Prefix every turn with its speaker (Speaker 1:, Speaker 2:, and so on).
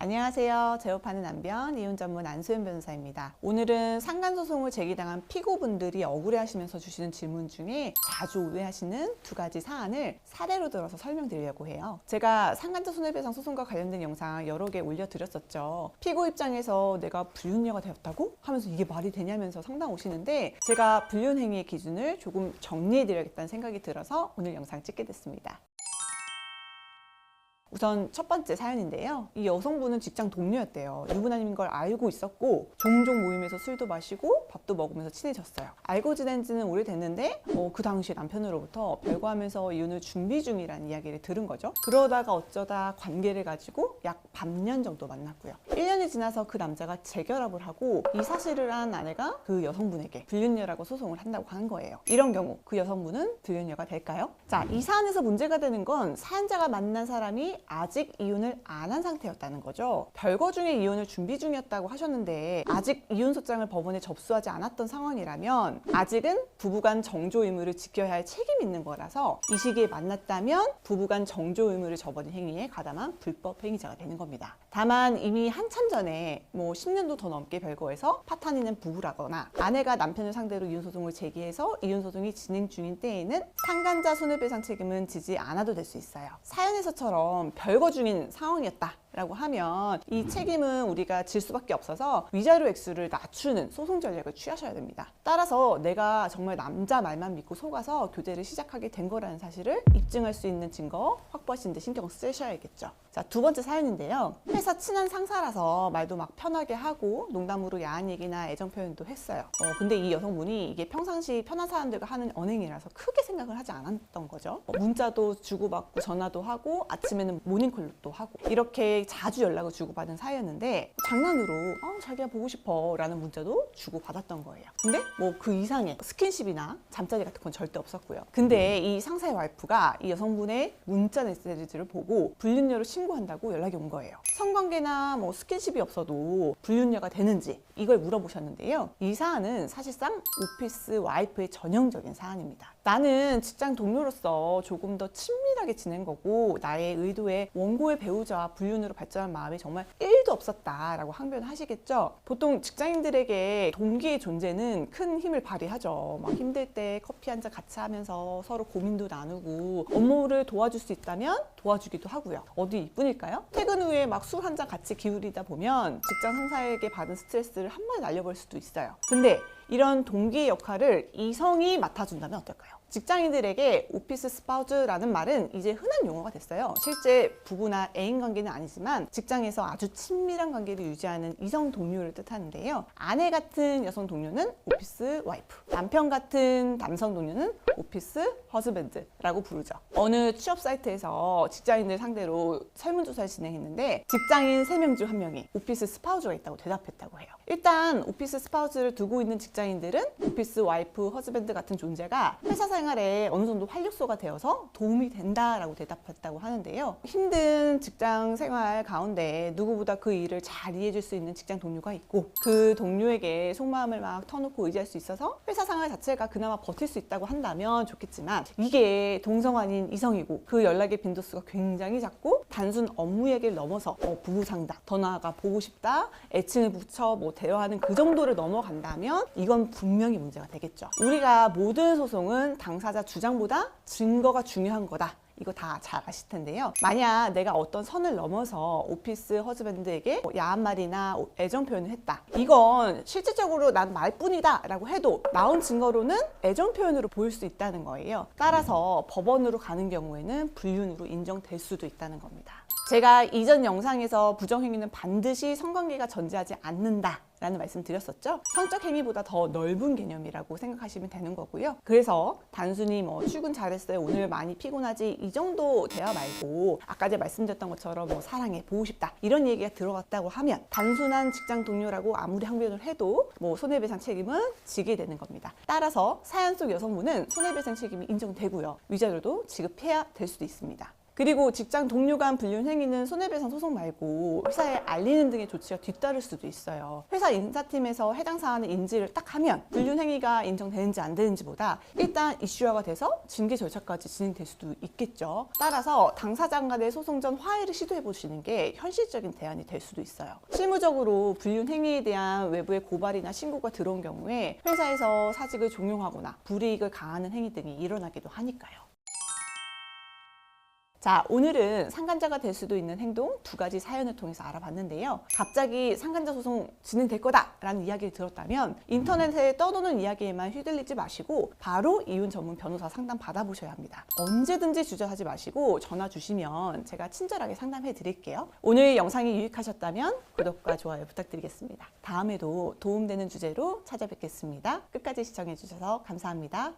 Speaker 1: 안녕하세요. 제업하는 남편 이혼 전문 안수연 변호사입니다. 오늘은 상간소송을 제기당한 피고분들이 억울해하시면서 주시는 질문 중에 자주 오해하시는 두 가지 사안을 사례로 들어서 설명드리려고 해요. 제가 상간자 손해배상 소송과 관련된 영상 여러 개 올려드렸었죠. 피고 입장에서 내가 불륜녀가 되었다고? 하면서 이게 말이 되냐면서 상담 오시는데 제가 불륜행위의 기준을 조금 정리해드려야겠다는 생각이 들어서 오늘 영상 찍게 됐습니다. 우선 첫 번째 사연인데요. 이 여성분은 직장 동료였대요. 유부남인 걸 알고 있었고 종종 모임에서 술도 마시고 밥도 먹으면서 친해졌어요. 알고 지낸 지는 오래됐는데 그 당시 남편으로부터 별거하면서 이혼을 준비 중이라는 이야기를 들은 거죠. 그러다가 어쩌다 관계를 가지고 약 반년 정도 만났고요. 1년이 지나서 그 남자가 재결합을 하고 이 사실을 한 아내가 그 여성분에게 불륜녀라고 소송을 한다고 하는 거예요. 이런 경우 그 여성분은 불륜녀가 될까요? 자, 이 사안에서 문제가 되는 건 사연자가 만난 사람이 아직 이혼을 안 한 상태였다는 거죠. 별거 중에 이혼을 준비 중이었다고 하셨는데 아직 이혼소장을 법원에 접수하지 않았던 상황이라면 아직은 부부간 정조 의무를 지켜야 할 책임이 있는 거라서 이 시기에 만났다면 부부간 정조 의무를 저버린 행위에 가담한 불법 행위자가 되는 겁니다. 다만 이미 한참 전에 10년도 더 넘게 별거해서 파탄이는 부부라거나 아내가 남편을 상대로 이혼소송을 제기해서 이혼소송이 진행 중인 때에는 상간자 손해배상 책임은 지지 않아도 될 수 있어요. 사연에서처럼 별거 중인 상황이었다 라고 하면 이 책임은 우리가 질 수밖에 없어서 위자료 액수를 낮추는 소송 전략을 취하셔야 됩니다. 따라서 내가 정말 남자 말만 믿고 속아서 교제를 시작하게 된 거라는 사실을 입증할 수 있는 증거 확보하시는 데 신경 쓰셔야겠죠. 자, 두 번째 사연인데요. 회사 친한 상사라서 말도 막 편하게 하고 농담으로 야한 얘기나 애정 표현도 했어요. 근데 이 여성분이 이게 평상시 편한 사람들과 하는 언행이라서 크게 생각을 하지 않았던 거죠. 문자도 주고받고 전화도 하고 아침에는 모닝콜도 하고 이렇게 자주 연락을 주고받은 사이였는데 장난으로 자기가 보고 싶어 라는 문자도 주고받았던 거예요. 근데 그 이상의 스킨십이나 잠자리 같은 건 절대 없었고요. 근데 이 상사의 와이프가 이 여성분의 문자 메시지를 보고 불륜녀로 신고한다고 연락이 온 거예요. 성관계나 스킨십이 없어도 불륜녀가 되는지 이걸 물어보셨는데요. 이 사안은 사실상 오피스 와이프의 전형적인 사안입니다. 나는 직장 동료로서 조금 더 친밀하게 지낸 거고 나의 의도에 원고의 배우자와 불륜으로 발전한 마음이 정말 1도 없었다라고 항변하시겠죠. 보통 직장인들에게 동기의 존재는 큰 힘을 발휘하죠. 막 힘들 때 커피 한 잔 같이 하면서 서로 고민도 나누고 업무를 도와줄 수 있다면 도와주기도 하고요. 어디 이뿐일까요? 퇴근 후에 막 술 한 잔 같이 기울이다 보면 직장 상사에게 받은 스트레스를 한 번에 날려버릴 수도 있어요. 근데 이런 동기의 역할을 이성이 맡아준다면 어떨까요? 직장인들에게 오피스 스파우즈라는 말은 이제 흔한 용어가 됐어요. 실제 부부나 애인 관계는 아니지만 직장에서 아주 친밀한 관계를 유지하는 이성 동료를 뜻하는데요. 아내 같은 여성 동료는 오피스 와이프, 남편 같은 남성 동료는 오피스 허즈밴드라고 부르죠. 어느 취업 사이트에서 직장인들 상대로 설문조사를 진행했는데 직장인 3명 중 1명이 오피스 스파우즈가 있다고 대답했다고 해요. 일단 오피스 스파우즈를 두고 있는 직장인들은 오피스 와이프, 허즈밴드 같은 존재가 회사 생활에 어느 정도 활력소가 되어서 도움이 된다라고 대답했다고 하는데요. 힘든 직장 생활 가운데 누구보다 그 일을 잘 이해해줄 수 있는 직장 동료가 있고 그 동료에게 속마음을 막 터놓고 의지할 수 있어서 회사 생활 자체가 그나마 버틸 수 있다고 한다면 좋겠지만 이게 동성 아닌 이성이고 그 연락의 빈도수가 굉장히 작고 단순 업무 얘기를 넘어서 부부 상담, 더 나아가 보고 싶다, 애칭을 붙여 대화하는 그 정도를 넘어간다면 이건 분명히 문제가 되겠죠. 우리가 모든 소송은 당사자 주장보다 증거가 중요한 거다. 이거 다 잘 아실 텐데요. 만약 내가 어떤 선을 넘어서 오피스 허즈밴드에게 야한 말이나 애정 표현을 했다. 이건 실질적으로 난 말뿐이다 라고 해도 나온 증거로는 애정 표현으로 보일 수 있다는 거예요. 따라서 법원으로 가는 경우에는 불륜으로 인정될 수도 있다는 겁니다. 제가 이전 영상에서 부정행위는 반드시 성관계가 전제하지 않는다 라는 말씀 드렸었죠. 성적 행위보다 더 넓은 개념이라고 생각하시면 되는 거고요. 그래서 단순히 출근 잘했어요, 오늘 많이 피곤하지 이 정도 대화 말고 아까 제가 말씀드렸던 것처럼 사랑해, 보고 싶다 이런 얘기가 들어갔다고 하면 단순한 직장 동료라고 아무리 항변을 해도 손해배상 책임은 지게 되는 겁니다. 따라서 사연 속 여성분은 손해배상 책임이 인정되고요. 위자료도 지급해야 될 수도 있습니다. 그리고 직장 동료 간 불륜 행위는 손해배상 소송 말고 회사에 알리는 등의 조치가 뒤따를 수도 있어요. 회사 인사팀에서 해당 사안의 인지를 딱 하면 불륜 행위가 인정되는지 안 되는지보다 일단 이슈화가 돼서 징계 절차까지 진행될 수도 있겠죠. 따라서 당사자 간의 소송 전 화해를 시도해 보시는 게 현실적인 대안이 될 수도 있어요. 실무적으로 불륜 행위에 대한 외부의 고발이나 신고가 들어온 경우에 회사에서 사직을 종용하거나 불이익을 가하는 행위 등이 일어나기도 하니까요. 자, 오늘은 상간자가 될 수도 있는 행동 2가지 사연을 통해서 알아봤는데요. 갑자기 상간자 소송 진행될 거다라는 이야기를 들었다면 인터넷에 떠도는 이야기에만 휘둘리지 마시고 바로 이혼 전문 변호사 상담 받아보셔야 합니다. 언제든지 주저하지 마시고 전화 주시면 제가 친절하게 상담해 드릴게요. 오늘 영상이 유익하셨다면 구독과 좋아요 부탁드리겠습니다. 다음에도 도움되는 주제로 찾아뵙겠습니다. 끝까지 시청해 주셔서 감사합니다.